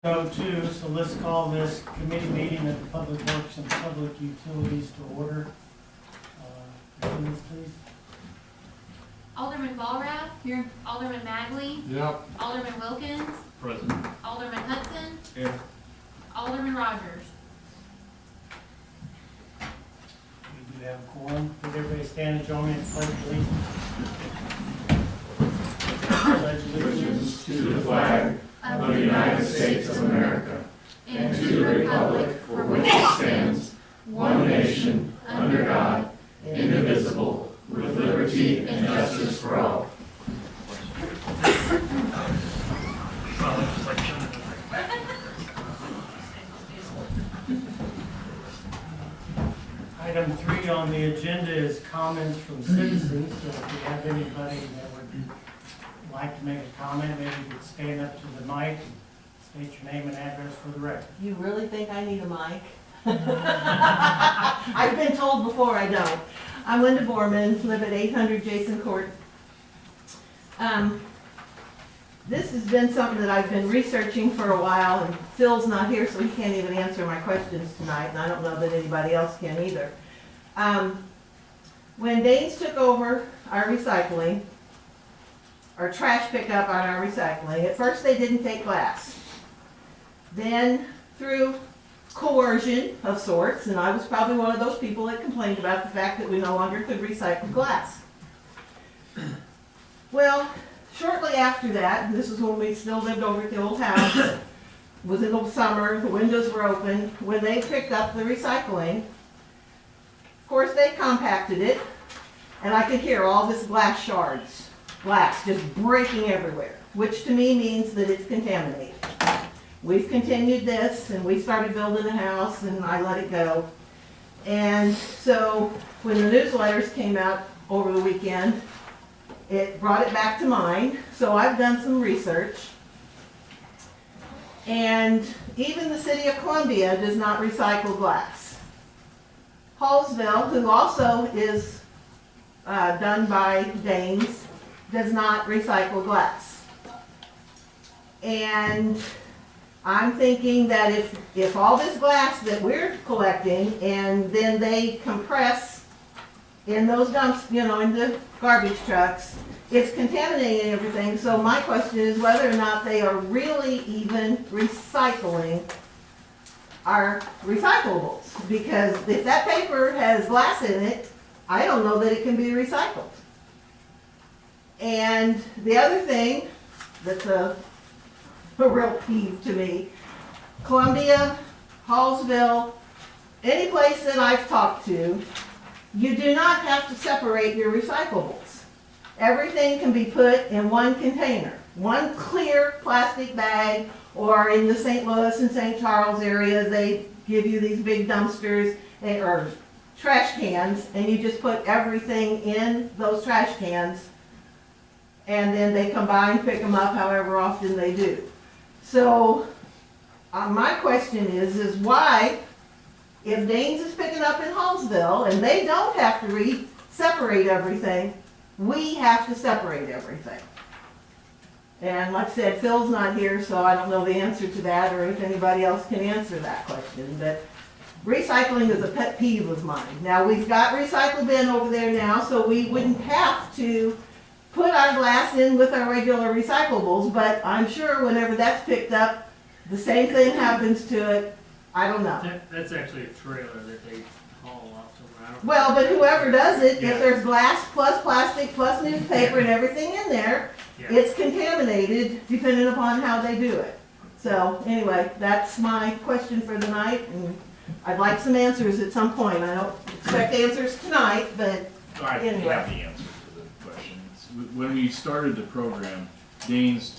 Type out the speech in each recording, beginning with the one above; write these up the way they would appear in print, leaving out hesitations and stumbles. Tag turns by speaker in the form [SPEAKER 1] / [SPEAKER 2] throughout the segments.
[SPEAKER 1] Go to, so let's call this committee meeting of the Public Works and Public Utilities to order. Attendance, please.
[SPEAKER 2] Alderman Ballrath. Here. Alderman Magley.
[SPEAKER 3] Yep.
[SPEAKER 2] Alderman Wilkins.
[SPEAKER 3] Present.
[SPEAKER 2] Alderman Hudson.
[SPEAKER 3] Here.
[SPEAKER 2] Alderman Rogers.
[SPEAKER 1] We do have a quorum. Would everybody stand and join me in the pledge, please? Pledge allegiance
[SPEAKER 4] to the flag of the United States of America and to the republic for which it stands, one nation, under God, indivisible, with liberty and justice for all.
[SPEAKER 1] Item 3 on the agenda is comments from citizens. So if you have anybody that would like to make a comment, maybe you could stand up to the mic and state your name and address for the record.
[SPEAKER 5] You really think I need a mic? I've been told before I don't. I'm Linda Borman, live at 800 Jason Court. This has been something that I've been researching for a while, and Phil's not here, so he can't even answer my questions tonight, and I don't know that anybody else can either. When Danes took over our recycling, our trash pickup on our recycling, at first they didn't take glass. Then, through coercion of sorts, and I was probably one of those people that complained about the fact that we no longer could recycle glass. Well, shortly after that, and this is when we still lived over at the old house, it was in the summer, the windows were open, when they picked up the recycling, of course they compacted it, and I could hear all this glass shards, glass just breaking everywhere, which to me means that it's contaminated. We've continued this, and we started building a house, and I let it go. And so when the newsletters came out over the weekend, it brought it back to mind. So I've done some research. And even the city of Columbia does not recycle glass. Hallsville, who also is done by Danes, does not recycle glass. And I'm thinking that if all this glass that we're collecting and then they compress in those dumps, in the garbage trucks, it's contaminating everything. So my question is whether or not they are really even recycling our recyclables. Because if that paper has glass in it, I don't know that it can be recycled. And the other thing that's a real peeve to me, Columbia, Hallsville, any place that I've talked to, you do not have to separate your recyclables. Everything can be put in one container, one clear plastic bag, or in the St. Louis and St. Charles area, they give you these big dumpsters or trash cans, and you just put everything in those trash cans, and then they come by and pick them up however often they do. So, my question is why, if Danes is picking up in Hallsville and they don't have to separate everything, we have to separate everything? And like I said, Phil's not here, so I don't know the answer to that, or if anybody else can answer that question. But recycling is a pet peeve of mine. Now, we've got recycle bin over there now, so we wouldn't have to put our glass in with our regular recyclables, but I'm sure whenever that's picked up, the same thing happens to it. I don't know.
[SPEAKER 6] That's actually a trailer that they haul off somewhere. I don't know.
[SPEAKER 5] Well, but whoever does it,
[SPEAKER 6] Yeah.
[SPEAKER 5] if there's glass plus plastic plus newspaper and everything in there,
[SPEAKER 6] Yeah.
[SPEAKER 5] it's contaminated depending upon how they do it. So anyway, that's my question for the night, and I'd like some answers at some point. I don't expect answers tonight, but
[SPEAKER 3] I
[SPEAKER 5] Anyway.
[SPEAKER 3] have the answer to the question. When we started the program, Danes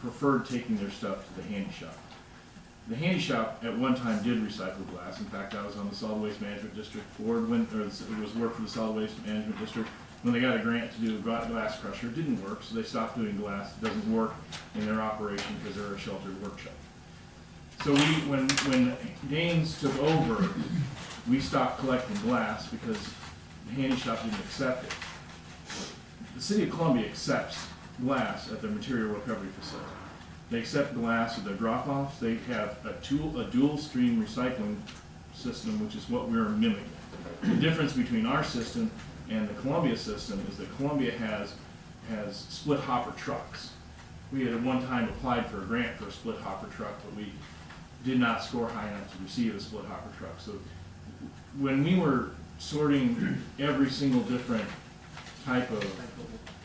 [SPEAKER 3] preferred taking their stuff to the handy shop. The handy shop at one time did recycle glass. In fact, I was on the solid waste management district board it was work for the solid waste management district when they got a grant to do a glass crusher. It didn't work, so they stopped doing glass. It doesn't work in their operation because they're a sheltered workshop. So when Danes took over, we stopped collecting glass because the handy shop didn't accept it. The city of Columbia accepts glass at their material recovery facility. They accept glass at their drop-offs. They have a dual stream recycling system, which is what we're mimicking. The difference between our system and the Columbia system is that Columbia has split hopper trucks. We had at one time applied for a grant for a split hopper truck, but we did not score high enough to receive a split hopper truck. So when we were sorting every single different type of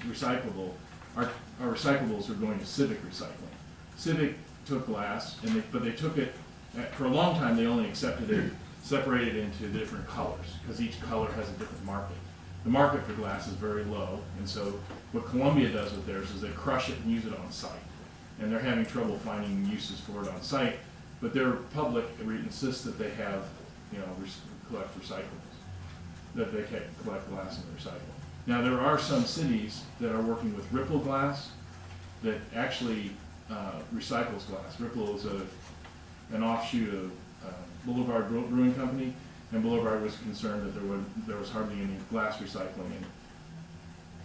[SPEAKER 3] recyclable, our recyclables were going to Civic Recycling. Civic took glass, but they took it, for a long time they only accepted it, separated into different colors, because each color has a different market. The market for glass is very low, and so what Columbia does with theirs is they crush it and use it on site. And they're having trouble finding uses for it on site, but their public insists that they have, collect recyclables, that they can collect glass and recycle. Now, there are some cities that are working with Ripple Glass that actually recycles glass. Ripple is an offshoot of Boulevard Brewing Company, and Boulevard was concerned that there was hardly any glass recycling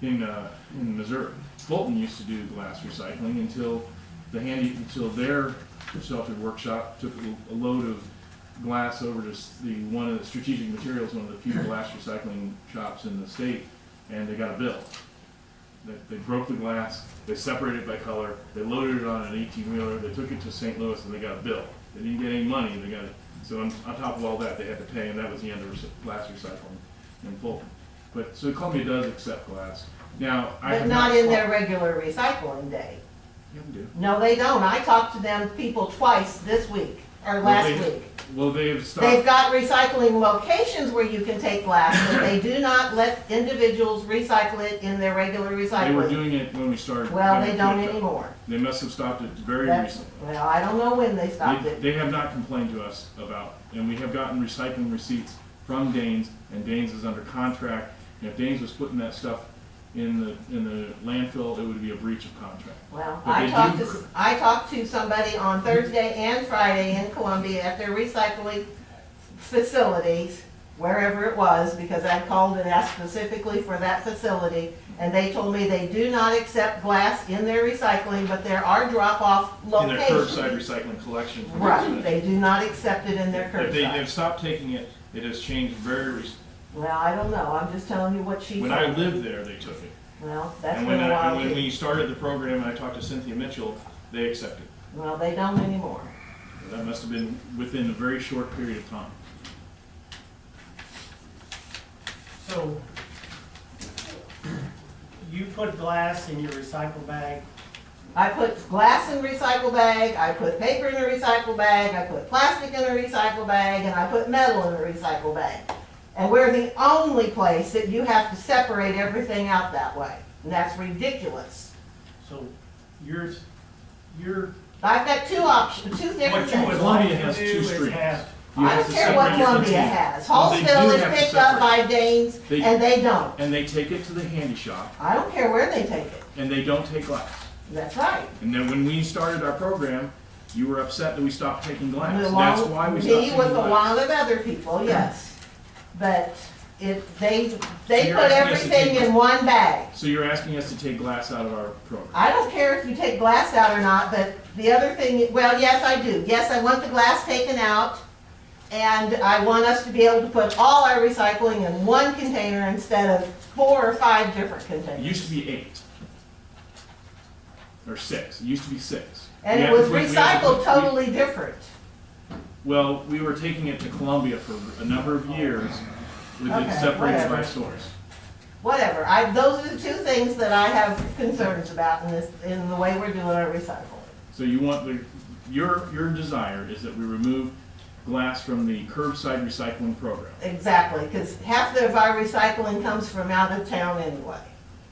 [SPEAKER 3] in Missouri. Fulton used to do glass recycling until their sheltered workshop took a load of glass over to one of the Strategic Materials, one of the few glass recycling shops in the state, and they got a bill. They broke the glass, they separated it by color, they loaded it on an 18-wheeler, they took it to St. Louis, and they got a bill. They didn't get any money, so on top of all that, they had to pay, and that was the end of glass recycling in Fulton. But, so Columbia does accept glass. Now,
[SPEAKER 5] But not in their regular recycling day.
[SPEAKER 3] Yeah, we do.
[SPEAKER 5] No, they don't. I talked to them people twice this week, or last week.
[SPEAKER 3] Well, they've
[SPEAKER 5] They've
[SPEAKER 3] stopped,
[SPEAKER 5] got recycling locations where you can take glass, but they do not let individuals recycle it in their regular
[SPEAKER 3] they were
[SPEAKER 5] recycling.
[SPEAKER 3] doing it when we started.
[SPEAKER 5] Well, they don't
[SPEAKER 3] doing it.
[SPEAKER 5] anymore.
[SPEAKER 3] They must have stopped it very
[SPEAKER 5] That's-
[SPEAKER 3] recently.
[SPEAKER 5] Well, I don't know when they stopped it.
[SPEAKER 3] They have not complained to us about, and we have gotten recycling receipts from Danes, and Danes is under contract. And if Danes was putting that stuff in the landfill, it would be a breach of contract.
[SPEAKER 5] Well,
[SPEAKER 3] But
[SPEAKER 5] I
[SPEAKER 3] they
[SPEAKER 5] talked
[SPEAKER 3] do
[SPEAKER 5] to, I talked to somebody on Thursday and Friday in Columbia at their recycling facilities, wherever it was, because I called and asked specifically for that facility, and they told me they do not accept glass in their recycling, but there are drop-off
[SPEAKER 3] In their
[SPEAKER 5] locations.
[SPEAKER 3] curbside recycling collection. for
[SPEAKER 5] Right,
[SPEAKER 3] residents.
[SPEAKER 5] they do not accept it in their
[SPEAKER 3] If they've
[SPEAKER 5] curbside.
[SPEAKER 3] stopped taking it, it has changed very recently.
[SPEAKER 5] Well, I don't know, I'm just telling you what she told
[SPEAKER 3] When
[SPEAKER 5] me.
[SPEAKER 3] I lived there, they took it.
[SPEAKER 5] Well, that's
[SPEAKER 3] And
[SPEAKER 5] been a while
[SPEAKER 3] when
[SPEAKER 5] too.
[SPEAKER 3] we started the program and I talked to Cynthia Mitchell, they accepted.
[SPEAKER 5] Well, they don't anymore.
[SPEAKER 3] That must have been within a very short period of time.
[SPEAKER 1] So, you put glass in your recycle bag,
[SPEAKER 5] I put glass in a recycle bag, I put paper in a recycle bag, I put plastic in a recycle bag, and I put metal in a recycle bag. And we're the only place that you have to separate everything out that way. And that's ridiculous.
[SPEAKER 1] so you're,
[SPEAKER 5] I've got two options, two different
[SPEAKER 1] what you
[SPEAKER 5] things.
[SPEAKER 1] would
[SPEAKER 3] Columbia
[SPEAKER 1] like to
[SPEAKER 3] has
[SPEAKER 1] do
[SPEAKER 3] two
[SPEAKER 1] is
[SPEAKER 3] streams.
[SPEAKER 1] have,
[SPEAKER 3] You
[SPEAKER 5] I
[SPEAKER 3] have
[SPEAKER 5] don't
[SPEAKER 3] to
[SPEAKER 5] care what
[SPEAKER 3] separate the
[SPEAKER 5] Columbia
[SPEAKER 3] two.
[SPEAKER 5] has.
[SPEAKER 3] Well, they
[SPEAKER 5] Hallsville
[SPEAKER 3] do
[SPEAKER 5] is
[SPEAKER 3] have to
[SPEAKER 5] picked up
[SPEAKER 3] separate.
[SPEAKER 5] by Danes,
[SPEAKER 3] They-
[SPEAKER 5] and they don't.
[SPEAKER 3] And they take it to the handy shop,
[SPEAKER 5] I don't care where they take it.
[SPEAKER 3] and they don't take glass.
[SPEAKER 5] That's right.
[SPEAKER 3] And then when we started our program, you were upset that we stopped taking glass. That's
[SPEAKER 5] Along-
[SPEAKER 3] why we stopped
[SPEAKER 5] Me
[SPEAKER 3] taking
[SPEAKER 5] with a
[SPEAKER 3] glass.
[SPEAKER 5] lot of other people, yes. But they
[SPEAKER 3] you're
[SPEAKER 5] put
[SPEAKER 3] asking us to
[SPEAKER 5] everything
[SPEAKER 3] take-
[SPEAKER 5] in one bag.
[SPEAKER 3] So you're asking us to take glass out of our program?
[SPEAKER 5] I don't care if you take glass out or not, but the other thing, well, yes, I do. Yes, I want the glass taken out, and I want us to be able to put all our recycling in one container instead of 4 or 5 different
[SPEAKER 3] It
[SPEAKER 5] containers.
[SPEAKER 3] used to be 8. Or 6. It used to be 6.
[SPEAKER 5] And
[SPEAKER 3] We
[SPEAKER 5] it
[SPEAKER 3] had to
[SPEAKER 5] was
[SPEAKER 3] put- we had to
[SPEAKER 5] recycled
[SPEAKER 3] put-
[SPEAKER 5] totally different.
[SPEAKER 3] Well, we were taking it to Columbia for a number of years with
[SPEAKER 5] Okay,
[SPEAKER 3] it separated by
[SPEAKER 5] whatever.
[SPEAKER 3] source.
[SPEAKER 5] Whatever, those are the two things that I have concerns about in the way we're doing our recycling.
[SPEAKER 3] So you want your desire is that we remove glass from the curbside recycling program.
[SPEAKER 5] Exactly, because half of our recycling comes from out of town anyway.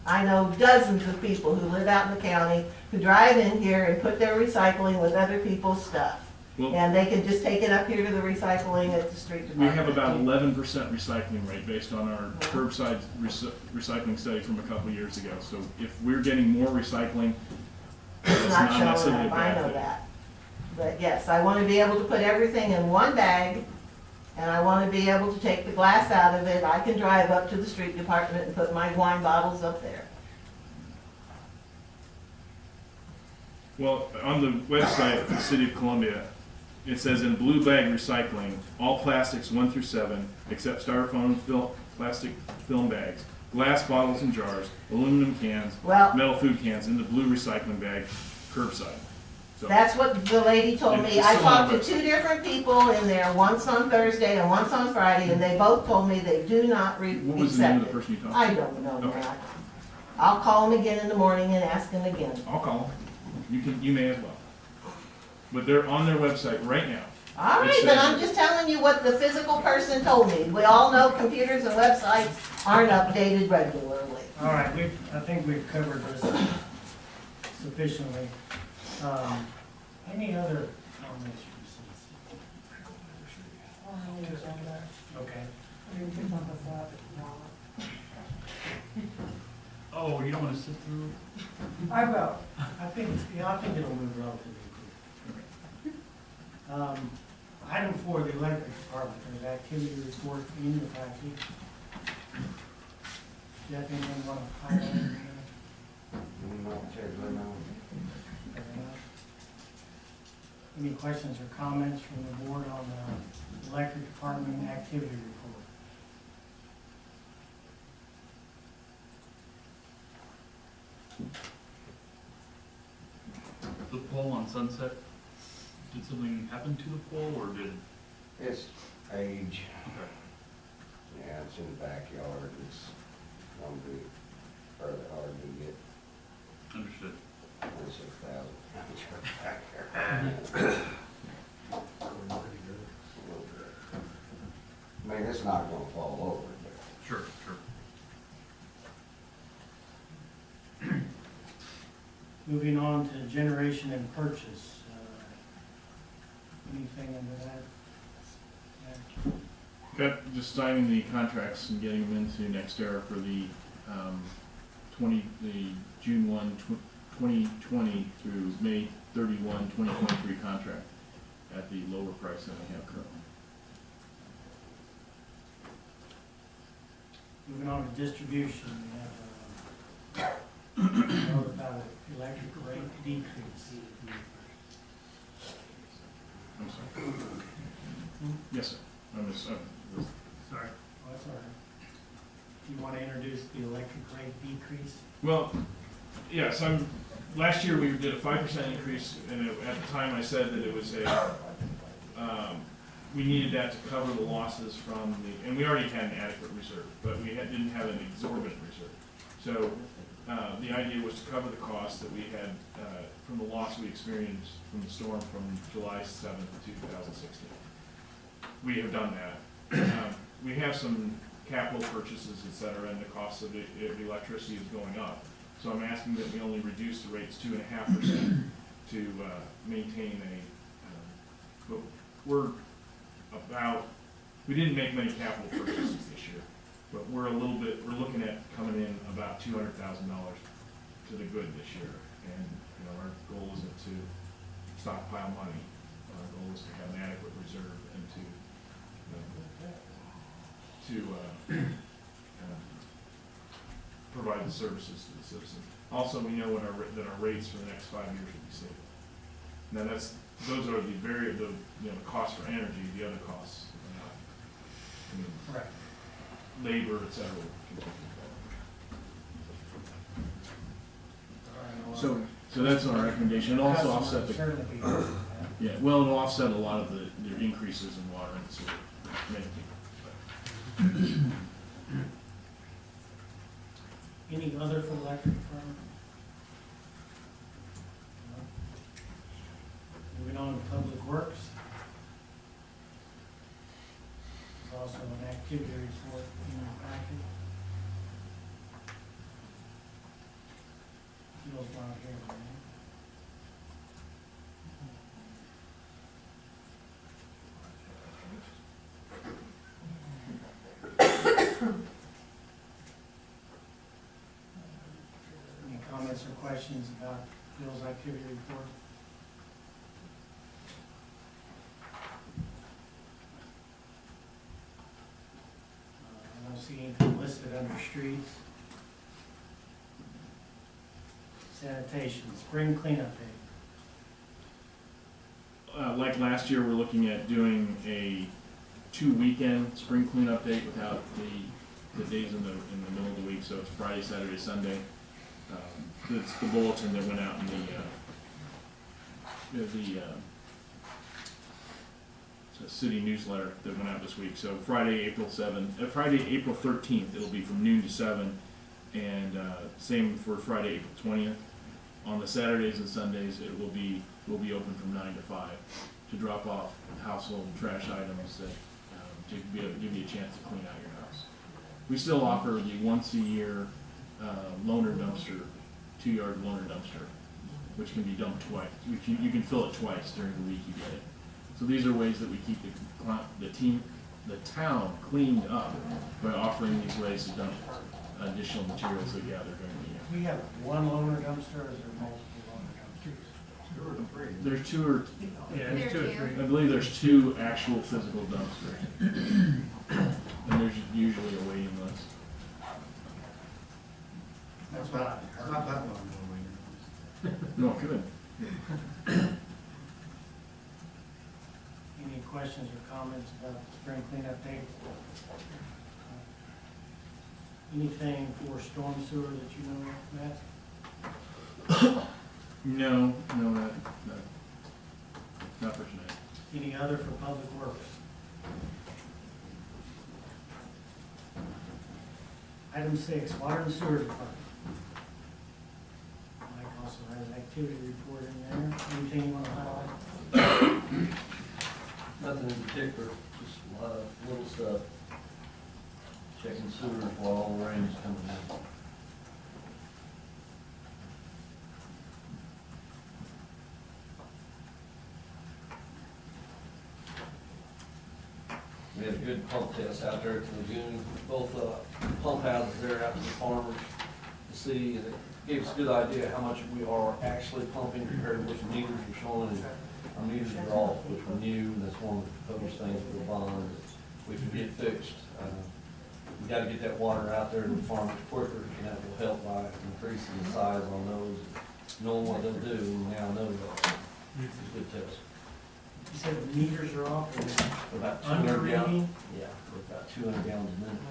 [SPEAKER 5] I know dozens of people who live out in the county who drive in here and put their recycling with other people's stuff.
[SPEAKER 3] Well,
[SPEAKER 5] And they can just take it up here to the recycling at the street
[SPEAKER 3] we
[SPEAKER 5] department.
[SPEAKER 3] have about 11% recycling rate based on our curbside recycling study from a couple of years ago. So if we're getting more recycling,
[SPEAKER 5] It's
[SPEAKER 3] that's
[SPEAKER 5] not
[SPEAKER 3] not
[SPEAKER 5] showing
[SPEAKER 3] necessarily a
[SPEAKER 5] up, I
[SPEAKER 3] bad
[SPEAKER 5] know
[SPEAKER 3] thing.
[SPEAKER 5] that. But yes, I want to be able to put everything in one bag, and I want to be able to take the glass out of it. I can drive up to the street department and put my wine bottles up there.
[SPEAKER 3] Well, on the website of the City of Columbia, it says in blue bag recycling, all plastics 1 through 7, except styrofoam, plastic film bags, glass bottles and jars, aluminum cans,
[SPEAKER 5] Well,
[SPEAKER 3] metal food cans in the blue recycling bag, curbside. So,
[SPEAKER 5] that's what the lady told me.
[SPEAKER 3] It's
[SPEAKER 5] I
[SPEAKER 3] still on
[SPEAKER 5] talked to
[SPEAKER 3] the
[SPEAKER 5] 2 different people in there, once on Thursday and once on Friday, and they both told me they do not
[SPEAKER 3] what was the name of
[SPEAKER 5] accept
[SPEAKER 3] the
[SPEAKER 5] it.
[SPEAKER 3] person you talked
[SPEAKER 5] I
[SPEAKER 3] to?
[SPEAKER 5] don't know
[SPEAKER 3] Okay.
[SPEAKER 5] that. I'll call them again in the morning and ask them again.
[SPEAKER 3] I'll call them. You may as well. But they're on their website right now.
[SPEAKER 5] All
[SPEAKER 3] It
[SPEAKER 5] right, then
[SPEAKER 3] says-
[SPEAKER 5] I'm just telling you what the physical person told me. We all know computers and websites aren't updated regularly.
[SPEAKER 1] All right, I think we've covered this sufficiently. Any other comments from citizens? Okay.
[SPEAKER 6] Oh, you don't wanna sit through?
[SPEAKER 1] I will. I think it'll move relatively quick. Item 4, the electric department, there's activity report in the package. Jeff, anything want to highlight? Any questions or comments from the board on the electric department activity report?
[SPEAKER 7] The pole on Sunset, did something happen to the pole, or did,
[SPEAKER 8] It's age,
[SPEAKER 7] okay,
[SPEAKER 8] yeah, it's in the backyard, it's gonna be fairly hard to get
[SPEAKER 7] understood.
[SPEAKER 8] 26,000 pounds back there. I mean, it's not gonna fall over, but
[SPEAKER 7] Sure, sure.
[SPEAKER 1] Moving on to generation and purchase. Anything under that?
[SPEAKER 3] Got, just signing the contracts and getting them into NextEra for the, the June 1, 2020 through May 31, 2023 contract at the lower price than we have currently.
[SPEAKER 1] Moving on to distribution, we have, note about electric rate decrease.
[SPEAKER 3] I'm sorry. Yes, sir.
[SPEAKER 1] Sorry. Oh, that's all right. Do you want to introduce the electric rate decrease?
[SPEAKER 3] Well, yes, last year we did a 5% increase, and at the time I said that it was we needed that to cover the losses from and we already had an adequate reserve, but we didn't have an exorbitant reserve. So the idea was to cover the costs that we had from the loss we experienced from the storm from July 7th, 2016. We have done that. We have some capital purchases, et cetera, and the cost of the electricity is going up. So I'm asking that we only reduce the rates 2.5% to maintain but we didn't make many capital purchases this year, but we're looking at coming in about $200,000 to the good this year. And, our goal isn't to stockpile money. Our goal is to have an adequate reserve and to provide the services to the citizen. Also, we know that our rates for the next 5 years will be stable. Now those are the cost for energy, the other costs,
[SPEAKER 1] Right.
[SPEAKER 3] labor, et cetera. will continue to fall. So that's our recommendation, and also offset the,
[SPEAKER 1] Certainly be aware of that.
[SPEAKER 3] yeah, well, it'll offset a lot of the increases in water and sewer.
[SPEAKER 1] Any other for electric department? No? Moving on to public works. There's also an activity report in your packet. Bill's not here, right? Any comments or questions about Bill's activity report? I don't see anything listed under streets. Sanitation, spring cleanup day.
[SPEAKER 3] like last year, we're looking at doing a 2-weekend spring cleanup date without the days in the middle of the week, so it's Friday, Saturday, Sunday. It's the bulletin that went out in the city newsletter that went out this week. So Friday, April 13th, it'll be from noon to 7, and same for Friday, April 20th. On the Saturdays and Sundays, we'll be open from 9 to 5 to drop off household trash items that to be able to give you a chance to clean out your house. We still offer the once a year loaner dumpster, 2-yard loaner dumpster, which can be dumped twice. You can fill it twice during the week you get it. So these are ways that we keep the town cleaned up by offering these ways to dump additional materials that gather during the year.
[SPEAKER 1] We have one loaner dumpster, or is there multiple loaner dumpsters?
[SPEAKER 3] There's 2 or
[SPEAKER 6] Yeah, there's 2 or 3.
[SPEAKER 3] I believe there's 2 actual physical dumpsters, and there's usually a waiting list.
[SPEAKER 1] That's what I heard.
[SPEAKER 9] Not that long,
[SPEAKER 3] No, good.
[SPEAKER 1] Any questions or comments about the spring cleanup date? Anything for storm sewer that you know of, Matt?
[SPEAKER 3] No, not for tonight.
[SPEAKER 1] Any other for public works? Item 6, water and sewer department. Mike also has an activity report in there. Anything you want to highlight?
[SPEAKER 10] Nothing in particular, just a lot of little stuff. Checking sewers while all the rain's coming in. We had a good pump test out there at the lagoon, both pump houses there out to the farmers to see, and it gave us a good idea how much we are actually pumping compared to what the meters are showing. And our meters are off, which we knew, and that's one of the proposed things for the bond that we can get fixed. We gotta get that water out there to the farmers quicker, and that will help by increasing the size on those. Knowing what they'll do, we now know that. It's a good test.
[SPEAKER 1] You said the meters are off, or
[SPEAKER 10] We're about
[SPEAKER 1] under
[SPEAKER 10] 200 gallons.
[SPEAKER 1] reading?
[SPEAKER 10] Yeah, we're about 200 gallons a minute.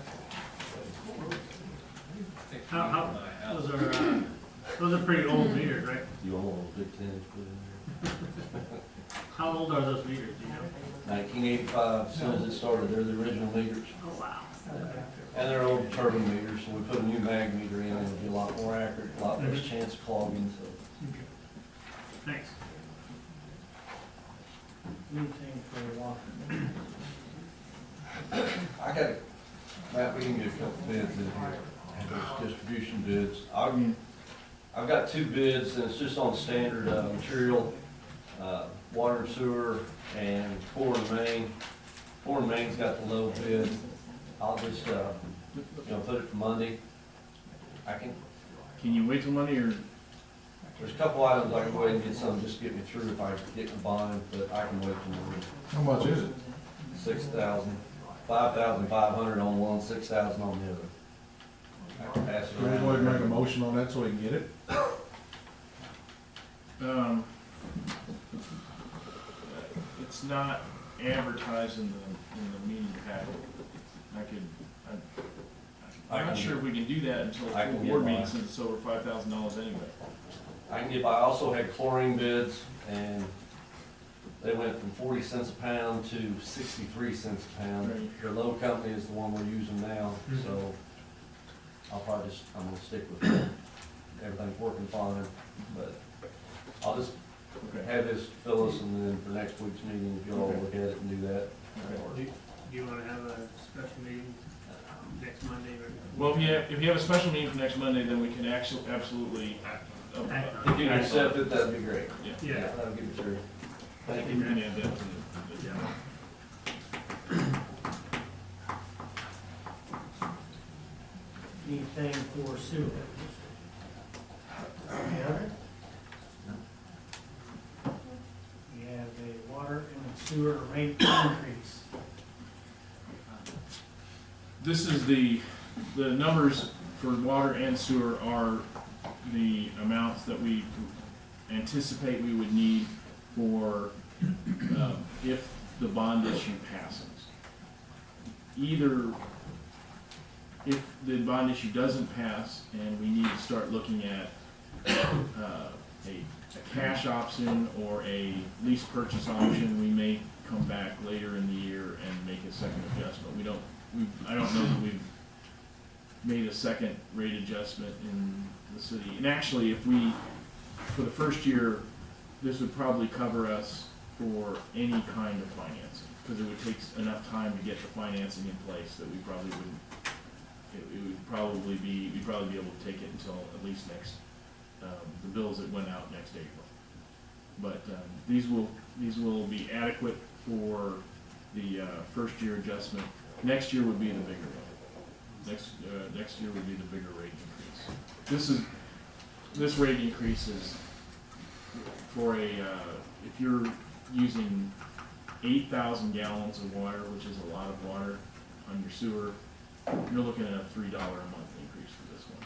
[SPEAKER 6] Those are pretty old meters, right?
[SPEAKER 10] You all want a big 10-inch put in
[SPEAKER 6] How old are those meters, do you know?
[SPEAKER 10] there. 1985, as soon as it started, they're the original meters.
[SPEAKER 6] Oh, wow.
[SPEAKER 10] And they're old turbine meters, so we put a new mag meter in, and it'll be a lot more accurate, a lot less chance of clogging, so.
[SPEAKER 6] Thanks.
[SPEAKER 1] Anything for water?
[SPEAKER 10] I got, Matt, we can get a couple bids in here, those distribution bids. I've got 2 bids, and it's just on standard material, water and sewer, and core and main. Core and main's got the low bid. I'll just, put it for Monday.
[SPEAKER 3] Can you wait till Monday, or
[SPEAKER 10] There's a couple items I can go ahead and get some, just to get me through if I get in a bind, but I can wait till Monday.
[SPEAKER 9] How much is it?
[SPEAKER 10] 6,000, 5,500 on one, 6,000 on the other. I can pass it
[SPEAKER 9] Can we go ahead and make a
[SPEAKER 10] around.
[SPEAKER 9] motion on that so we can get it?
[SPEAKER 3] it's not advertised in the meeting packet? I'm not sure if we can do that until
[SPEAKER 10] I
[SPEAKER 3] the
[SPEAKER 10] can
[SPEAKER 3] full
[SPEAKER 10] get
[SPEAKER 3] board meeting,
[SPEAKER 10] mine.
[SPEAKER 3] since it's over $5,000 anyway.
[SPEAKER 10] I can get by, I also had chlorine bids, and they went from 40 cents a pound to 63 cents a pound.
[SPEAKER 3] Right.
[SPEAKER 10] Their low company is the one we're using now, so I'm gonna stick with it. Everything's working fine, but I'll just
[SPEAKER 3] Okay.
[SPEAKER 10] have this to Phyllis, and then for next week's meeting, if you'll all look at it and do that.
[SPEAKER 6] Do you want to have a special meeting next Monday or?
[SPEAKER 3] Well, if you have a special meeting for next Monday, then we can absolutely.
[SPEAKER 10] If you can accept it, that'd be great.
[SPEAKER 6] Yeah.
[SPEAKER 10] That'll give it to you. Thank
[SPEAKER 3] We
[SPEAKER 10] you.
[SPEAKER 3] can add that to the.
[SPEAKER 1] Anything for sewer? Any other? We have a water and sewer rate increase.
[SPEAKER 3] This is the numbers for water and sewer are the amounts that we anticipate we would need for if the bond issue passes. Either if the bond issue doesn't pass and we need to start looking at a cash option or a lease purchase option, we may come back later in the year and make a second adjustment. I don't know that we've made a second rate adjustment in the city. And actually, for the first year, this would probably cover us for any kind of financing, because it would take enough time to get the financing in place that we probably wouldn't, we'd probably be able to take it until at least next, the bills that went out next April. But these will be adequate for the first year adjustment. Next year would be the bigger one. Next year would be the bigger rate increase. This rate increase is for if you're using 8,000 gallons of water, which is a lot of water on your sewer, you're looking at a $3 a month increase for this one.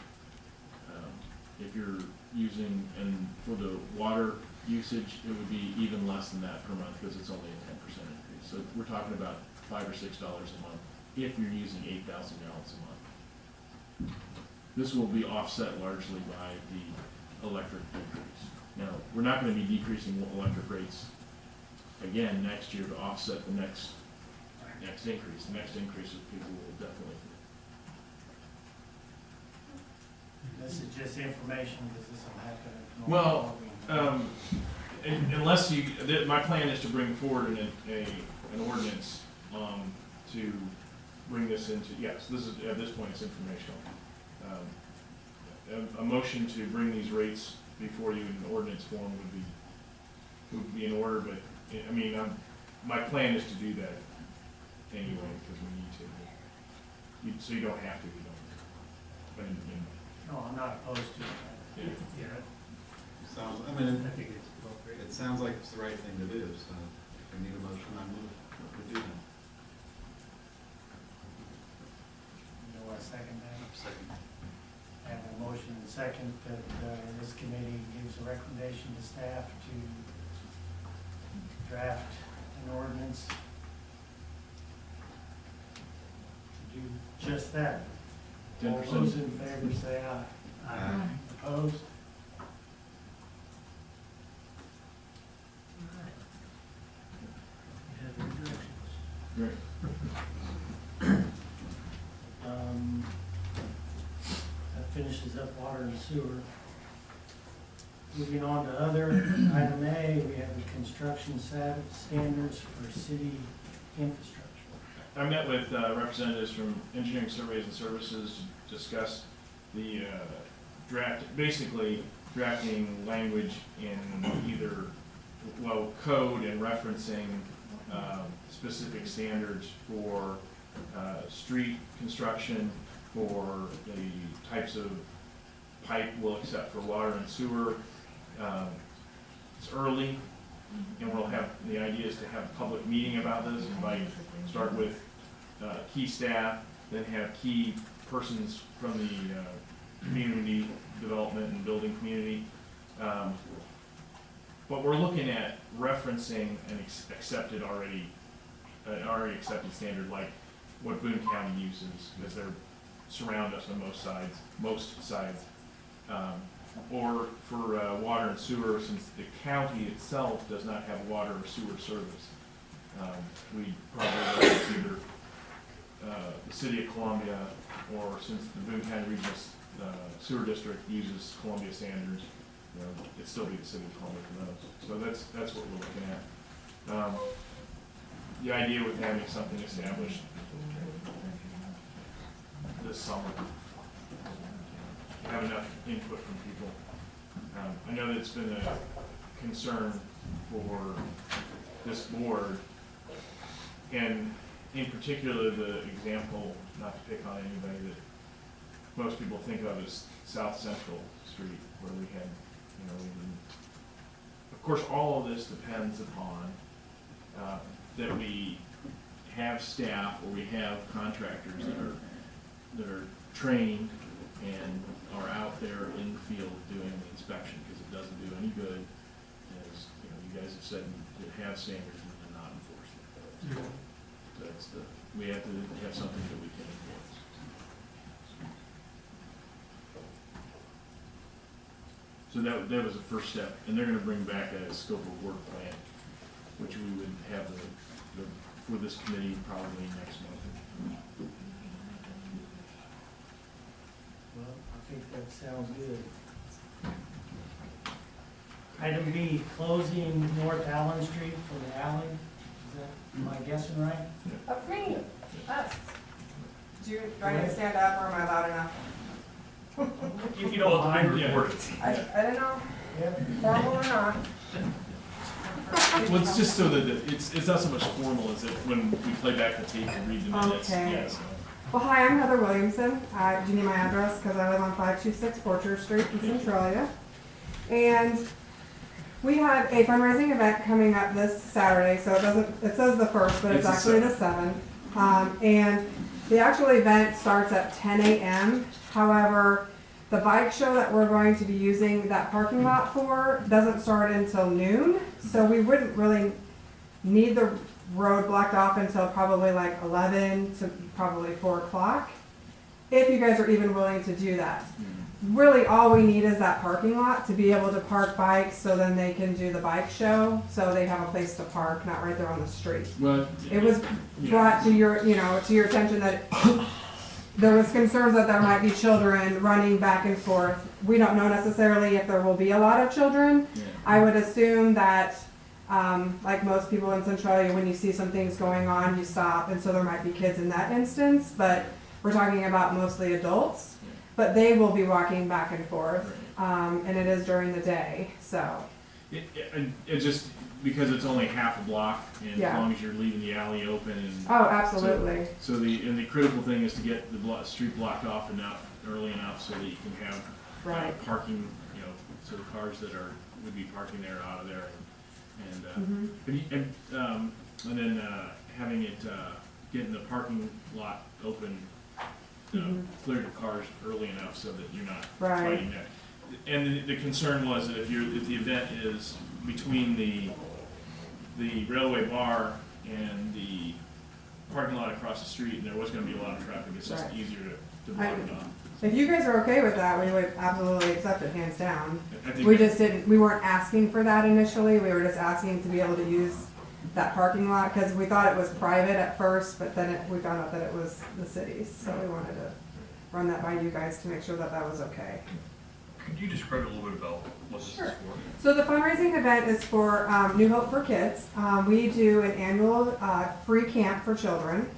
[SPEAKER 3] If you're using, and for the water usage, it would be even less than that per month because it's only a 10% increase. So we're talking about $5 or $6 a month if you're using 8,000 gallons a month. This will be offset largely by the electric decrease. Now, we're not going to be decreasing electric rates again next year to offset the next increase. The next increase is people will definitely.
[SPEAKER 1] This is just information, because this will have to.
[SPEAKER 3] Well, unless my plan is to bring forward an ordinance to bring this into, yes, this is, at this point, it's informational. A motion to bring these rates before you in ordinance form would be in order, but, I mean, my plan is to do that anyway, because we need to. So you don't have to, you don't. But,
[SPEAKER 1] No, I'm not opposed to it.
[SPEAKER 6] Yeah,
[SPEAKER 9] Sounds, I mean,
[SPEAKER 6] I think it's appropriate.
[SPEAKER 9] it sounds like it's the right thing to do, so if we need a motion, I move to do that.
[SPEAKER 1] You know what, second that?
[SPEAKER 9] Second.
[SPEAKER 1] I have a motion and second that this committee gives a recommendation to staff to draft an ordinance to do just that. All
[SPEAKER 3] 10%.
[SPEAKER 1] those in favor say aye.
[SPEAKER 9] Aye.
[SPEAKER 1] Opposed?
[SPEAKER 6] You have your directions.
[SPEAKER 3] Right.
[SPEAKER 1] That finishes up water and sewer. Moving on to other, item A, we have the construction standards for city infrastructure.
[SPEAKER 3] I met with representatives from Engineering Surveys and Services to discuss the basically drafting language in either, code and referencing specific standards for street construction, for the types of pipe we'll accept for water and sewer. It's early, and the idea is to have a public meeting about this, start with key staff, then have key persons from the community development and building community. But we're looking at referencing an already accepted standard, like what Boone County uses, because they're surround us on most sides. Or for water and sewer, since the county itself does not have water or sewer service, we probably look at either the city of Columbia, or since the Boone County Regional Sewer District uses Columbia standards, it'd still be the city of Columbia for those. So that's what we're looking at. The idea with having something established this summer, have enough input from people. I know that it's been a concern for this board, and in particular the example, not to pick on anybody, that most people think of as South Central Street, where we had, of course, all of this depends upon that we have staff, or we have contractors that are trained and are out there in the field doing the inspection, because it doesn't do any good as you you guys have said that have standards and to not enforce them. That's we have to have something that we can enforce. So that was the first step, and they're gonna bring back a scope of work plan, which we would have for this committee probably next month.
[SPEAKER 1] Well, I think that sounds good. Item B, closing North Allen Street for the alley. Is that, am I guessing right?
[SPEAKER 11] Up for me, us. Do I need to stand up or am I loud enough?
[SPEAKER 1] If you don't mind,
[SPEAKER 3] yeah.
[SPEAKER 11] I don't know,
[SPEAKER 1] Yep.
[SPEAKER 11] formal or not.
[SPEAKER 3] Well, it's just so that it's not so much formal as it when we play back the tape and read the minutes.
[SPEAKER 11] Okay.
[SPEAKER 3] Yes.
[SPEAKER 11] Well, hi, I'm Heather Williamson. Do you need my address? Because I live on 526 Porcher Street in Centralia. And we have a fundraising event coming up this Saturday, so it says the 1st, but it's
[SPEAKER 3] It's the
[SPEAKER 11] actually the 7th. And the actual event starts at 10 a.m. However, the bike show that we're going to be using that parking lot for doesn't start until noon, so we wouldn't really need the road blocked off until probably like 11 to probably 4 o'clock, if you guys are even willing to do that. Really, all we need is that parking lot to be able to park bikes, so then they can do the bike show, so they have a place to park, not right there on the street.
[SPEAKER 3] Well,
[SPEAKER 11] It was brought to your, to your attention that there was concerns that there might be children running back and forth. We don't know necessarily if there will be a lot of children.
[SPEAKER 3] yeah.
[SPEAKER 11] I would assume that, like most people in Centralia, when you see some things going on, you stop, and so there might be kids in that instance, but we're talking about mostly adults. But they will be walking back and forth, and it is during the day, so.
[SPEAKER 3] It just, because it's only half a block, and
[SPEAKER 11] Yeah.
[SPEAKER 3] as long as you're leaving the alley open and.
[SPEAKER 11] Oh, absolutely.
[SPEAKER 3] So the critical thing is to get the street blocked off early enough so that you can have
[SPEAKER 11] Right.
[SPEAKER 3] parking, so the cars that would be parking there are out of there,
[SPEAKER 11] Mhm.
[SPEAKER 3] and then having it, getting the parking lot open, clear the cars early enough so that you're not
[SPEAKER 11] Right.
[SPEAKER 3] fighting that. And the concern was that if the event is between the railway bar and the parking lot across the street, and there was gonna be a lot of traffic, it's just
[SPEAKER 11] Right.
[SPEAKER 3] easier to block it off.
[SPEAKER 11] If you guys are okay with that, we would absolutely accept it, hands down.
[SPEAKER 3] I think
[SPEAKER 11] We just we weren't asking for that initially, we were just asking to be able to use that parking lot, because we thought it was private at first, but then we found out that it was the city's, so we wanted to run that by you guys to make sure that that was okay.
[SPEAKER 7] Could you describe a little bit about what this is
[SPEAKER 11] Sure.
[SPEAKER 7] for?
[SPEAKER 11] So the fundraising event is for New Hope for Kids. We do an annual free camp for children.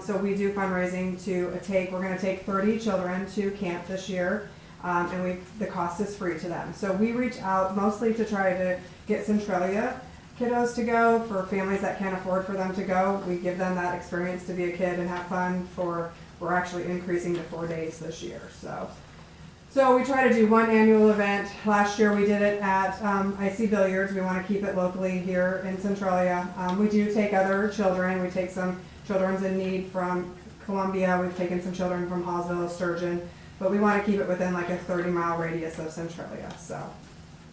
[SPEAKER 11] So we do fundraising we're gonna take 30 children to camp this year, and the cost is free to them. So we reach out mostly to try to get Centralia kiddos to go, for families that can't afford for them to go. We give them that experience to be a kid and have fun we're actually increasing to 4 days this year, So we try to do one annual event. Last year we did it at IC Billiards. We want to keep it locally here in Centralia. We do take other children. We take some children's in need from Columbia. We've taken some children from Hallsville, Sturgeon. But we want to keep it within like a 30-mile radius of Centralia, so.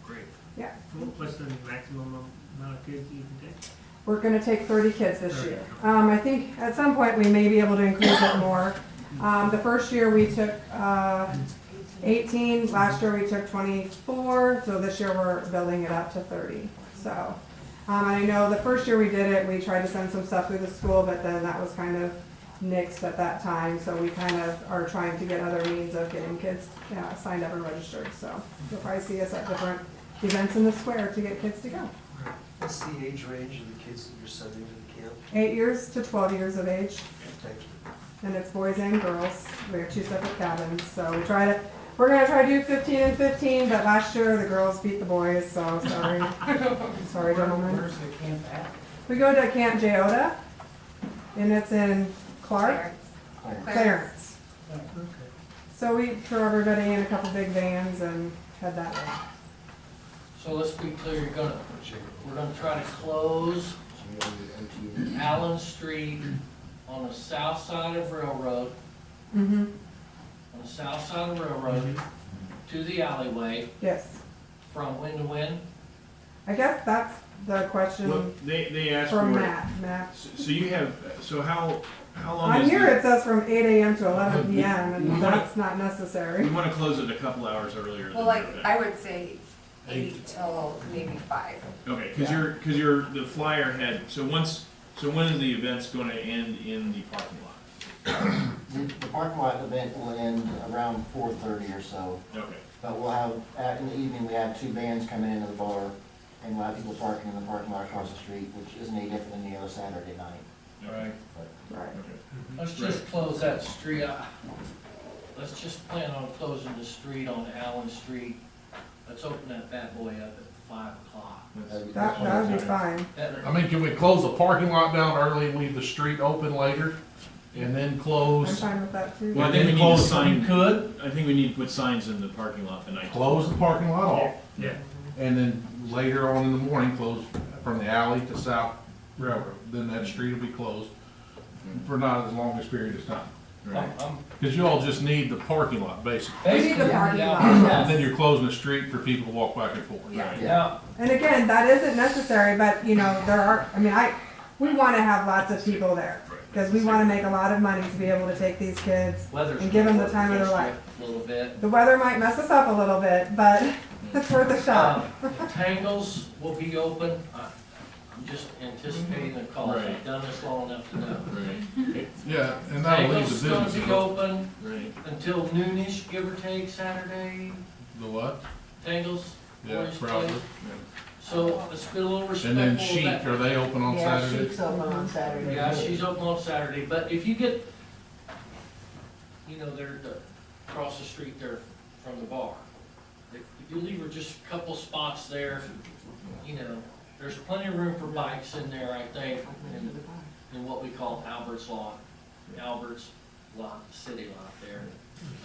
[SPEAKER 7] Great.
[SPEAKER 11] Yeah.
[SPEAKER 6] What's the maximum amount of kids you can take?
[SPEAKER 11] We're going to take 30 kids this
[SPEAKER 6] 30.
[SPEAKER 11] year. I think at some point we may be able to increase it more. The first year we took 18, last year we took 24, so this year we're building it up to 30. So, I know the first year we did it, we tried to send some stuff through the school, but then that was kind of nixed at that time, so we kind of are trying to get other means of getting kids signed up and registered. So you'll probably see us at different events in the square to get kids to go.
[SPEAKER 12] What's the age range of the kids that you're sending to the camp?
[SPEAKER 11] 8 years to 12 years of age.
[SPEAKER 12] Thank you.
[SPEAKER 11] And it's boys and girls. We have 2 separate cabins, so we're gonna try to do 15 and 15, but last year the girls beat the boys, so sorry. Sorry, gentlemen.
[SPEAKER 1] Where's the camp at?
[SPEAKER 11] We go to Camp Jayota, and it's in Clark, Clarence.
[SPEAKER 1] Oh, okay.
[SPEAKER 11] So we throw everybody in a couple big vans and head that way.
[SPEAKER 10] So let's be clear, we're gonna try to close Allen Street on the south side of Railroad,
[SPEAKER 11] Mm-hmm,
[SPEAKER 10] on the south side of Railroad, to the alleyway,
[SPEAKER 11] yes.
[SPEAKER 10] from when to when?
[SPEAKER 11] I guess that's the
[SPEAKER 3] Well,
[SPEAKER 11] question
[SPEAKER 3] they asked
[SPEAKER 11] for
[SPEAKER 3] for it.
[SPEAKER 11] Matt.
[SPEAKER 3] So you have, so how long
[SPEAKER 11] On
[SPEAKER 3] is
[SPEAKER 11] here
[SPEAKER 3] the-
[SPEAKER 11] it says from 8 a.m. to 11
[SPEAKER 3] We-
[SPEAKER 11] p.m.
[SPEAKER 3] we
[SPEAKER 11] and
[SPEAKER 3] wanna-
[SPEAKER 11] that's not necessary.
[SPEAKER 3] We wanna close it a couple hours earlier than
[SPEAKER 4] Well,
[SPEAKER 3] your
[SPEAKER 4] like,
[SPEAKER 3] event.
[SPEAKER 4] I would say 8 till maybe 5.
[SPEAKER 3] Okay, cause the flyer had, so when is the event's gonna end in the parking lot?
[SPEAKER 13] The parking lot event will end around 4:30 or so,
[SPEAKER 3] Okay,
[SPEAKER 13] but we'll have, in the evening, we have 2 bands coming into the bar, and we'll have people parking in the parking lot across the street, which isn't any different than the other Saturday night.
[SPEAKER 3] right,
[SPEAKER 11] Right.
[SPEAKER 3] okay.
[SPEAKER 10] Let's just close that street. Let's just plan on closing the street on Allen Street. Let's open that bad boy up at 5 o'clock.
[SPEAKER 11] That would be fine.
[SPEAKER 14] I mean, can we close the parking lot down early and leave the street open later? And then
[SPEAKER 11] I'm
[SPEAKER 14] close,
[SPEAKER 11] fine with that too.
[SPEAKER 3] Well, I think we need to
[SPEAKER 14] Close-
[SPEAKER 3] sign,
[SPEAKER 14] you could.
[SPEAKER 3] I think we need to put signs in the parking lot the night.
[SPEAKER 14] close the parking lot off,
[SPEAKER 6] Yeah.
[SPEAKER 14] and then later on in the morning, close from the alley to South Railroad. Then that street will be closed for not as long as period of time.
[SPEAKER 3] Right.
[SPEAKER 14] Because you all just need the parking lot, basically.
[SPEAKER 11] We need the parking lot,
[SPEAKER 14] And then
[SPEAKER 11] yes.
[SPEAKER 14] you're closing the street for people to walk back and forth.
[SPEAKER 3] Right.
[SPEAKER 10] Now,
[SPEAKER 11] And again, that isn't necessary, but you know, there are, I mean, we want to have lots of people there. Because we want to make a lot of money to be able to take these kids
[SPEAKER 10] weather's
[SPEAKER 11] and give them the
[SPEAKER 10] gonna
[SPEAKER 11] time of their
[SPEAKER 10] work
[SPEAKER 11] life.
[SPEAKER 10] against you a little bit.
[SPEAKER 11] The weather might mess us up a little bit, but it's worth a shot.
[SPEAKER 10] Tangles will be open. I'm just anticipating the calls.
[SPEAKER 3] Right.
[SPEAKER 10] I've done this long enough to know.
[SPEAKER 3] Right,
[SPEAKER 14] Yeah, and that'll leave
[SPEAKER 10] Tangles
[SPEAKER 14] the
[SPEAKER 10] gonna
[SPEAKER 14] business.
[SPEAKER 10] be open
[SPEAKER 3] right.
[SPEAKER 10] until noonish, give or take, Saturday.
[SPEAKER 14] The what?
[SPEAKER 10] Tangles.
[SPEAKER 14] Yeah,
[SPEAKER 10] Boys
[SPEAKER 14] probably.
[SPEAKER 10] Place. So let's be a little
[SPEAKER 14] And
[SPEAKER 10] respectful
[SPEAKER 14] then
[SPEAKER 10] of
[SPEAKER 14] Chic,
[SPEAKER 10] that.
[SPEAKER 14] are they open on
[SPEAKER 5] Yeah,
[SPEAKER 14] Saturday?
[SPEAKER 5] Chic's open on Saturday.
[SPEAKER 10] Yeah, she's open on Saturday, but if you get, you know, they're across the street there from the bar. If you leave her just a couple spots there, you know, there's plenty of room for bikes in there, I think, in what we call Albert's lot, the city lot there.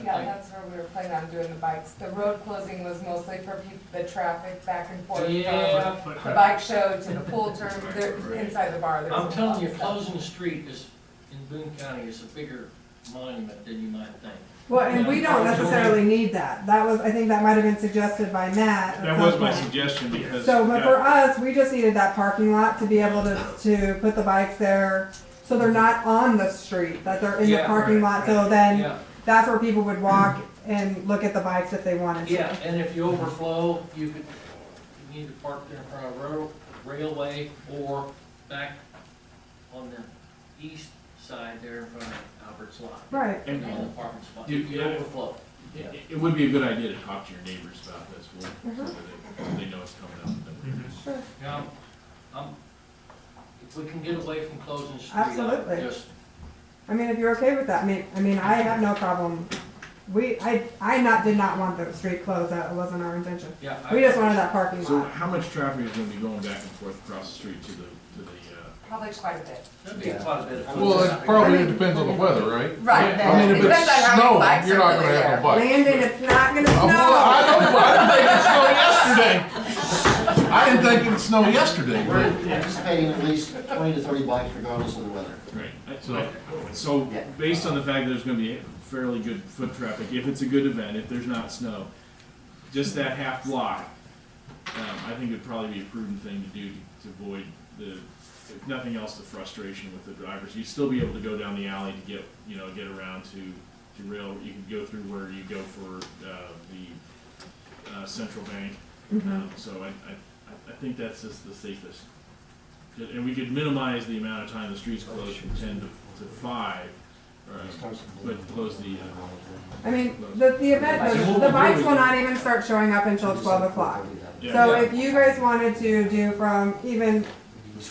[SPEAKER 10] I
[SPEAKER 4] Yeah,
[SPEAKER 10] think-
[SPEAKER 4] that's where we were planning on doing the bikes. The road closing was mostly for the traffic back and forth
[SPEAKER 10] Yeah,
[SPEAKER 4] from the bike show to the pool turn, inside the bar. there's
[SPEAKER 10] I'm
[SPEAKER 4] a
[SPEAKER 10] telling
[SPEAKER 4] lot
[SPEAKER 10] you,
[SPEAKER 4] of stuff.
[SPEAKER 10] closing the street is, in Boone County, is a bigger monument than you might think.
[SPEAKER 11] Well, and we don't necessarily need that. That was, I think that might have been suggested by Matt. at
[SPEAKER 3] That
[SPEAKER 11] some
[SPEAKER 3] was my
[SPEAKER 11] point.
[SPEAKER 3] suggestion because.
[SPEAKER 11] So, but
[SPEAKER 3] yeah,
[SPEAKER 11] for us, we just needed that parking lot to be able to put the bikes there, so they're not on the street, that they're in the
[SPEAKER 10] Yeah,
[SPEAKER 11] parking lot, so then
[SPEAKER 10] Yeah,
[SPEAKER 11] that's where people would walk and look at the bikes if they wanted to.
[SPEAKER 10] yeah, and if you overflow, you need to park there in front of railway or back on the east side there in front of Albert's lot.
[SPEAKER 11] Right.
[SPEAKER 3] And
[SPEAKER 10] On the parking spot,
[SPEAKER 3] You-
[SPEAKER 10] you
[SPEAKER 3] yeah.
[SPEAKER 10] overflow.
[SPEAKER 3] it would be a good idea to talk to your neighbors about this,
[SPEAKER 11] Mhm.
[SPEAKER 3] so that they know it's coming up.
[SPEAKER 11] Sure.
[SPEAKER 10] Now, if we can get away from closing the street,
[SPEAKER 11] Absolutely.
[SPEAKER 10] just,
[SPEAKER 11] I mean, if you're okay with that, I mean, I have no problem. Did not want the street closed, that wasn't our intention.
[SPEAKER 10] yeah.
[SPEAKER 11] We just wanted that parking
[SPEAKER 3] So
[SPEAKER 11] lot.
[SPEAKER 3] how much traffic is gonna be going back and forth across the street to the,
[SPEAKER 4] Probably quite a bit.
[SPEAKER 10] There'd be quite a bit of. foot
[SPEAKER 14] Well, it
[SPEAKER 10] traffic.
[SPEAKER 14] probably depends on the weather, right?
[SPEAKER 4] Right.
[SPEAKER 14] I mean, if
[SPEAKER 4] Depends
[SPEAKER 14] it's
[SPEAKER 4] on how many
[SPEAKER 14] snowing,
[SPEAKER 4] bikes
[SPEAKER 14] you're
[SPEAKER 4] are
[SPEAKER 14] not
[SPEAKER 4] really
[SPEAKER 14] gonna have
[SPEAKER 4] there.
[SPEAKER 14] no bike.
[SPEAKER 11] Landon, it's not gonna snow.
[SPEAKER 14] Well, I didn't think it snowed yesterday. I didn't think it would snow yesterday.
[SPEAKER 13] We're anticipating at least 20 to 30 bikes regardless of the weather.
[SPEAKER 3] right? So based on the fact that there's gonna be fairly good foot traffic, if it's a good event, if there's not snow, just that half block, I think it'd probably be a prudent thing to do to avoid if nothing else, the frustration with the drivers. You'd still be able to go down the alley to get around to rail. You could go through where you go for the central bank. So I think that's just the safest. And we could minimize the amount of time the street's closed from 10 to 5, but close the.
[SPEAKER 11] I mean, the event, the bikes will not even start showing up until 12 o'clock. So if you guys wanted to do from even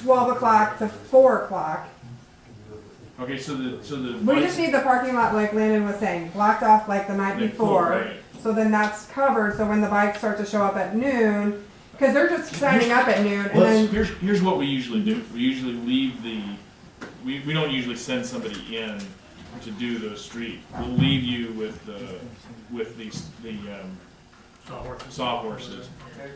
[SPEAKER 11] 12 o'clock to 4 o'clock,
[SPEAKER 3] Okay, so the.
[SPEAKER 11] we just need the parking lot, like Landon was saying, blocked off like the night before.
[SPEAKER 3] Right.
[SPEAKER 11] So then that's covered, so when the bikes start to show up at noon, because they're just signing up at noon, and then,
[SPEAKER 3] Here's what we usually do. We usually leave we don't usually send somebody in to do the street. We'll leave you with the sawhorses.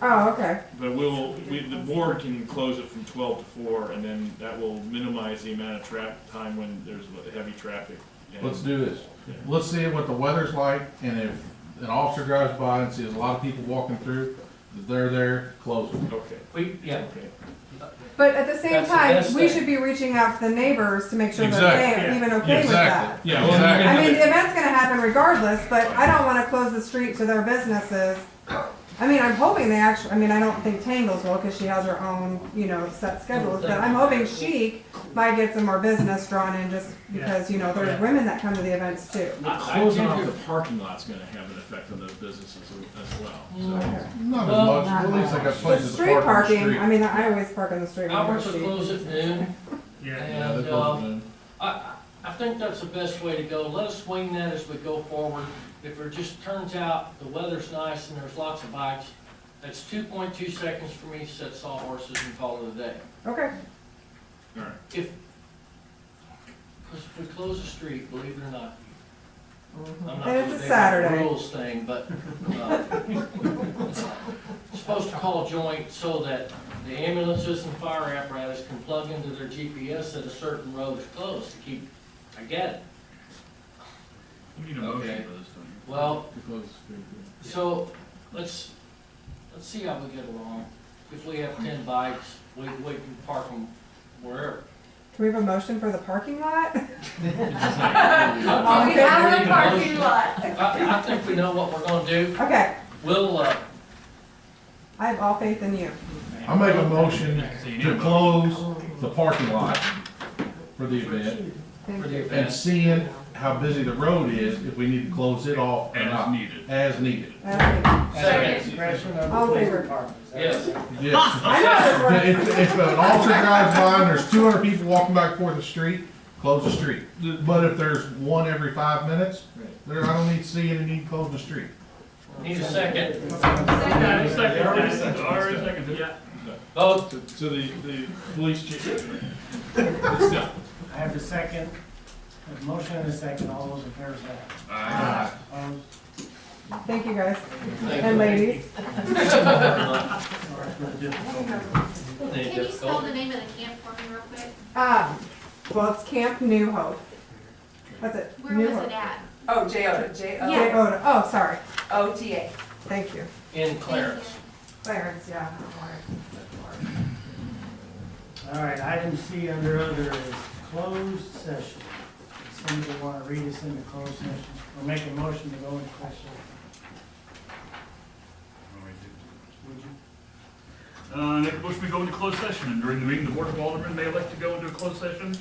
[SPEAKER 11] oh, okay.
[SPEAKER 3] But the board can close it from 12 to 4, and then that will minimize the amount of time when there's heavy traffic. And-
[SPEAKER 14] Let's do this. Let's see what the weather's like, and if an officer drives by and sees a lot of people walking through, If they're there, close it.
[SPEAKER 3] Okay.
[SPEAKER 10] Yeah.
[SPEAKER 3] Okay.
[SPEAKER 11] But at the same
[SPEAKER 10] That's the
[SPEAKER 11] time,
[SPEAKER 10] best
[SPEAKER 11] we
[SPEAKER 10] thing.
[SPEAKER 11] should be reaching out to the neighbors to make sure that
[SPEAKER 14] Exactly.
[SPEAKER 11] they're even okay with that.
[SPEAKER 14] Exactly. Yeah, exactly.
[SPEAKER 11] I mean, the event's gonna happen regardless, but I don't wanna close the street to their businesses. I mean, I'm hoping they actually, I mean, I don't think Tangles will, cause she has her own, you know, set schedules, but I'm hoping Chic might get some more business drawn in just because, you know, there's women that come to the events too.
[SPEAKER 3] Closing off the parking lot's gonna have an effect on those businesses as well, so.
[SPEAKER 14] Not as
[SPEAKER 10] Well,
[SPEAKER 14] much, at least I got
[SPEAKER 11] The
[SPEAKER 14] places to
[SPEAKER 11] street
[SPEAKER 14] park on the
[SPEAKER 11] parking,
[SPEAKER 14] street.
[SPEAKER 11] I mean, I always park on the street. when I go
[SPEAKER 10] Albert's will
[SPEAKER 11] Chic.
[SPEAKER 10] close at noon.
[SPEAKER 6] Yeah.
[SPEAKER 14] Yeah,
[SPEAKER 10] And,
[SPEAKER 14] they're closing in.
[SPEAKER 10] I think that's the best way to go. Let us swing that as we go forward. If it just turns out the weather's nice and there's lots of bikes, that's 2.2 seconds for me to set sawhorses and call it a day.
[SPEAKER 11] Okay,
[SPEAKER 3] All right.
[SPEAKER 10] Because if we close the street, believe it or not, I'm not
[SPEAKER 11] And it's
[SPEAKER 10] gonna
[SPEAKER 11] a
[SPEAKER 10] make
[SPEAKER 11] Saturday.
[SPEAKER 10] a rules thing, but, supposed to call joint so that the ambulances and fire apparatus can plug into their GPS that a certain road is closed to keep, I get it.
[SPEAKER 7] You need a motion
[SPEAKER 10] Okay.
[SPEAKER 7] for this, don't you?
[SPEAKER 10] Well,
[SPEAKER 3] To close the street, yeah.
[SPEAKER 10] so, let's see how we get along. If we have 10 bikes, we can park them wherever.
[SPEAKER 11] can we have a motion for the parking lot?
[SPEAKER 10] I
[SPEAKER 11] We have
[SPEAKER 10] a parking lot. I think we know what we're gonna do.
[SPEAKER 11] Okay,
[SPEAKER 10] We'll,
[SPEAKER 11] I have all faith in you.
[SPEAKER 14] I make a motion
[SPEAKER 7] So you need
[SPEAKER 14] to
[SPEAKER 7] a
[SPEAKER 14] close the parking lot for the event
[SPEAKER 11] Thank
[SPEAKER 10] for the
[SPEAKER 11] you.
[SPEAKER 14] and
[SPEAKER 10] event.
[SPEAKER 14] seeing how busy the road is, if we need to close it off or
[SPEAKER 7] As
[SPEAKER 14] not.
[SPEAKER 7] needed.
[SPEAKER 14] As needed.
[SPEAKER 11] That's
[SPEAKER 10] Second.
[SPEAKER 1] Discretion of the
[SPEAKER 11] All in
[SPEAKER 1] police
[SPEAKER 11] favor?
[SPEAKER 1] department. Is that
[SPEAKER 10] Yes.
[SPEAKER 1] right?
[SPEAKER 14] Yeah.
[SPEAKER 11] I know this works.
[SPEAKER 14] If an officer drives by and there's 200 people walking back and forth the street, close the street. But if there's one every 5 minutes, there, I don't need to see any need to close the street.
[SPEAKER 10] Need a second.
[SPEAKER 7] Second. Already seconded.
[SPEAKER 6] Yeah.
[SPEAKER 10] Vote.
[SPEAKER 3] To the police chief. It's done.
[SPEAKER 1] I have a second, a motion and a second, all those in favor say aye. Opposed?
[SPEAKER 11] Thank you, guys.
[SPEAKER 10] Thank
[SPEAKER 11] And
[SPEAKER 10] you.
[SPEAKER 11] ladies.
[SPEAKER 1] Sorry for the difficulty.
[SPEAKER 2] Can you spell the name of the camp for me real quick?
[SPEAKER 11] Well, it's Camp New Hope. That's it.
[SPEAKER 2] Where
[SPEAKER 11] New
[SPEAKER 2] was
[SPEAKER 11] Hope.
[SPEAKER 2] it at?
[SPEAKER 4] Oh, J-O-T-A.
[SPEAKER 11] J-O-T-A. Oh, sorry.
[SPEAKER 4] O-T-A.
[SPEAKER 11] Thank you.
[SPEAKER 10] In Clarence.
[SPEAKER 11] Clarence, yeah.
[SPEAKER 1] All right, item C under other is closed session. Does somebody want to read us into closed session or make a motion to go into closed session? Would you?
[SPEAKER 7] Make a motion, we go into closed session, and during the meeting, the Board of Aldermen may elect to go into a closed session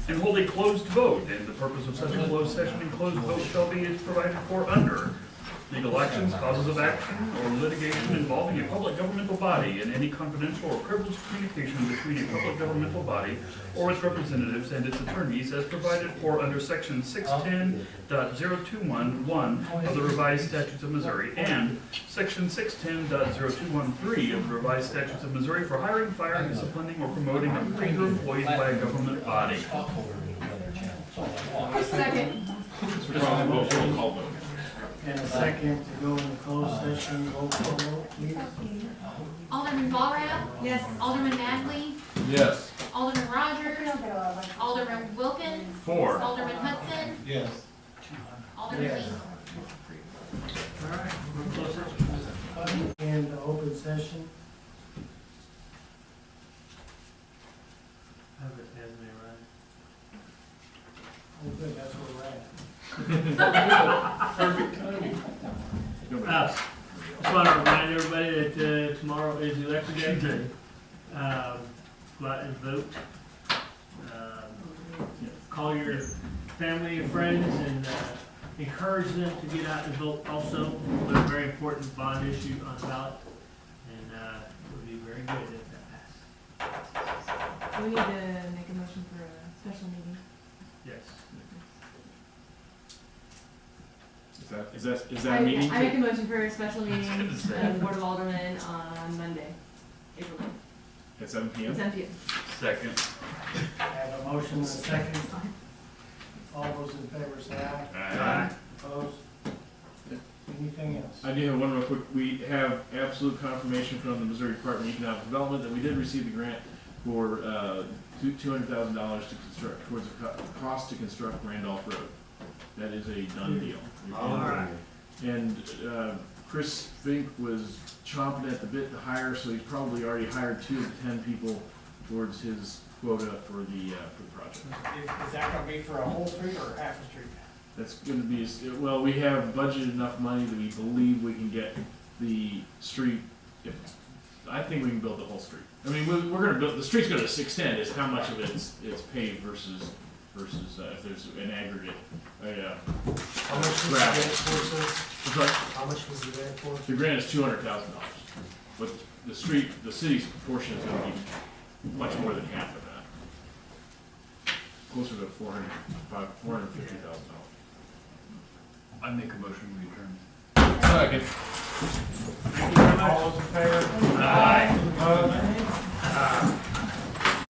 [SPEAKER 7] and hold a closed vote, and the purpose of such a closed session and closed vote shall be as provided for under legal actions, causes of action, or litigation involving a public governmental body, and any confidential or privileged communication between a public governmental body or its representatives and its attorneys as provided for under section 610.0211 of the revised statutes of Missouri, and section 610.0213 of the revised statutes of Missouri for hiring, firing, disciplining, or promoting unpaid employees by a government body.
[SPEAKER 2] Second.
[SPEAKER 3] Mr. Brown, roll call vote.
[SPEAKER 1] And a second to go into closed session, roll call vote, please.
[SPEAKER 2] Alderman Walrath?
[SPEAKER 11] Yes.
[SPEAKER 2] Alderman Magley?
[SPEAKER 14] Yes.
[SPEAKER 2] Alderman Rogers? Alderman Wilkins?
[SPEAKER 7] 4.
[SPEAKER 2] Alderman Hudson?
[SPEAKER 9] Yes.
[SPEAKER 2] Alderman
[SPEAKER 1] Yes.
[SPEAKER 2] Lee?
[SPEAKER 6] All right, we're close session.
[SPEAKER 1] And open session.
[SPEAKER 6] Have it as they run.
[SPEAKER 1] Oh, good, that's where we're at.
[SPEAKER 3] Perfect timing.
[SPEAKER 6] Just want to remind everybody that tomorrow is election day. Go out and vote. Call your family and friends and encourage them to get out and vote also. Put a very important bond issue on the ballot, and it would be very good if that passed.
[SPEAKER 15] We need to make a motion for a special meeting.
[SPEAKER 6] Yes.
[SPEAKER 3] Is that a meeting?
[SPEAKER 15] I make a motion for a special meeting of the Board of Aldermen on Monday, April 9th,
[SPEAKER 3] At 7 p.m.?
[SPEAKER 15] at 7 p.m.
[SPEAKER 7] Second.
[SPEAKER 1] I have a motion and a second. All those in favor say aye.
[SPEAKER 7] Aye.
[SPEAKER 1] Opposed? Anything else?
[SPEAKER 3] I do have one real quick. We have absolute confirmation from the Missouri Department of Economic Development that we did receive the grant for $200,000 to construct, towards the cost to construct Randolph Road. That is a done deal.
[SPEAKER 6] All right.
[SPEAKER 3] And Chris Fink was chomping at the bit to hire, so he's probably already hired 2 of the 10 people towards his quota for the project.
[SPEAKER 1] Is that gonna be for a whole street or half a street?
[SPEAKER 3] That's gonna be, well, we have budgeted enough money that we believe we can get the street, I think we can build the whole street. I mean, we're gonna build, the street's gonna extend, is how much of it's paved versus if there's an aggregate.
[SPEAKER 12] How much was the grant for, sir?
[SPEAKER 3] But
[SPEAKER 12] How much was the grant for?
[SPEAKER 3] the grant is $200,000, but the city's portion is gonna be much more than half of that. Closer to $450,000.
[SPEAKER 7] I make a motion, we adjourn.
[SPEAKER 14] Second.
[SPEAKER 1] Thank you very much. All those in favor?
[SPEAKER 7] Aye.
[SPEAKER 1] Opposed?